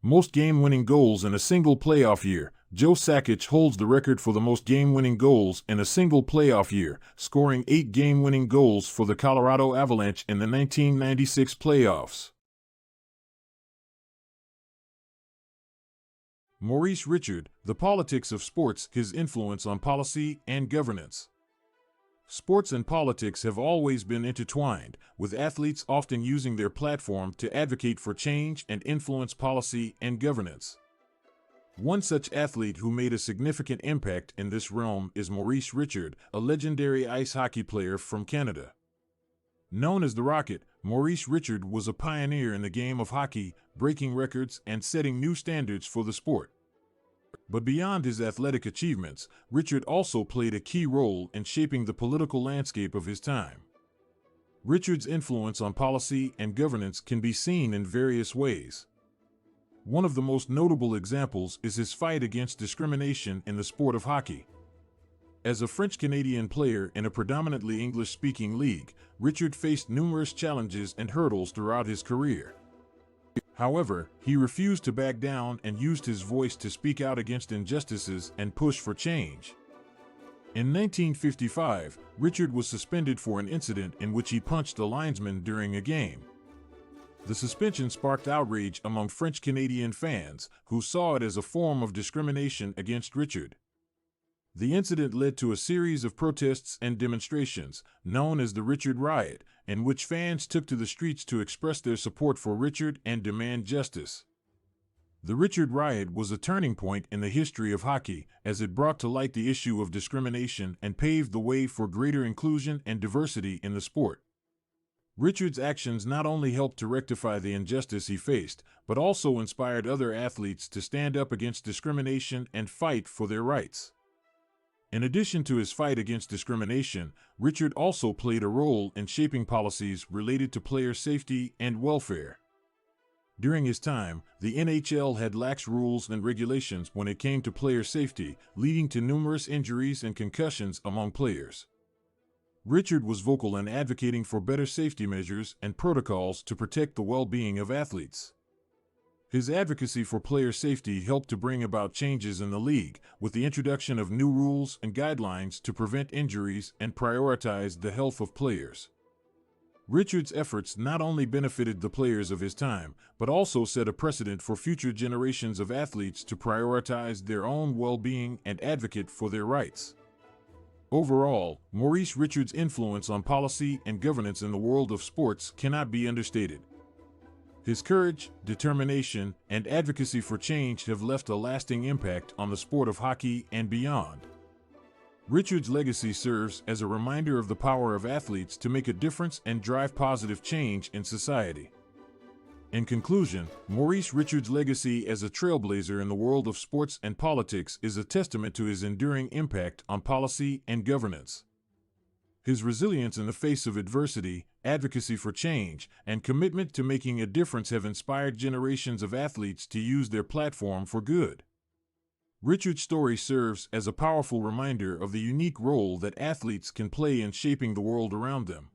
Most game-winning goals in a single playoff year. Joe Sakic holds the record for the most game-winning goals in a single playoff year, scoring 8 game-winning goals for the Colorado Avalanche in the 1996 playoffs. Maurice Richard, The Politics of Sports, His Influence on Policy and Governance. Sports and politics have always been intertwined, with athletes often using their platform to advocate for change and influence policy and governance. One such athlete who made a significant impact in this realm is Maurice Richard, a legendary ice hockey player from Canada. Known as the Rocket, Maurice Richard was a pioneer in the game of hockey, breaking records and setting new standards for the sport. But beyond his athletic achievements, Richard also played a key role in shaping the political landscape of his time. Richard's influence on policy and governance can be seen in various ways. One of the most notable examples is his fight against discrimination in the sport of hockey. As a French-Canadian player in a predominantly English-speaking league, Richard faced numerous challenges and hurdles throughout his career. However, he refused to back down and used his voice to speak out against injustices and push for change. In 1955, Richard was suspended for an incident in which he punched a linesman during a game. The suspension sparked outrage among French-Canadian fans, who saw it as a form of discrimination against Richard. The incident led to a series of protests and demonstrations, known as the Richard Riot, in which fans took to the streets to express their support for Richard and demand justice. The Richard Riot was a turning point in the history of hockey, as it brought to light the issue of discrimination and paved the way for greater inclusion and diversity in the sport. Richard's actions not only helped to rectify the injustice he faced, but also inspired other athletes to stand up against discrimination and fight for their rights. In addition to his fight against discrimination, Richard also played a role in shaping policies related to player safety and welfare. During his time, the NHL had lax rules and regulations when it came to player safety, leading to numerous injuries and concussions among players. Richard was vocal in advocating for better safety measures and protocols to protect the well-being of athletes. His advocacy for player safety helped to bring about changes in the league, with the introduction of new rules and guidelines to prevent injuries and prioritize the health of players. Richard's efforts not only benefited the players of his time, but also set a precedent for future generations of athletes to prioritize their own well-being and advocate for their rights. Overall, Maurice Richard's influence on policy and governance in the world of sports cannot be understated. His courage, determination, and advocacy for change have left a lasting impact on the sport of hockey and beyond. Richard's legacy serves as a reminder of the power of athletes to make a difference and drive positive change in society. In conclusion, Maurice Richard's legacy as a trailblazer in the world of sports and politics is a testament to his enduring impact on policy and governance. His resilience in the face of adversity, advocacy for change, and commitment to making a difference have inspired generations of athletes to use their platform for good. Richard's story serves as a powerful reminder of the unique role that athletes can play in shaping the world around them.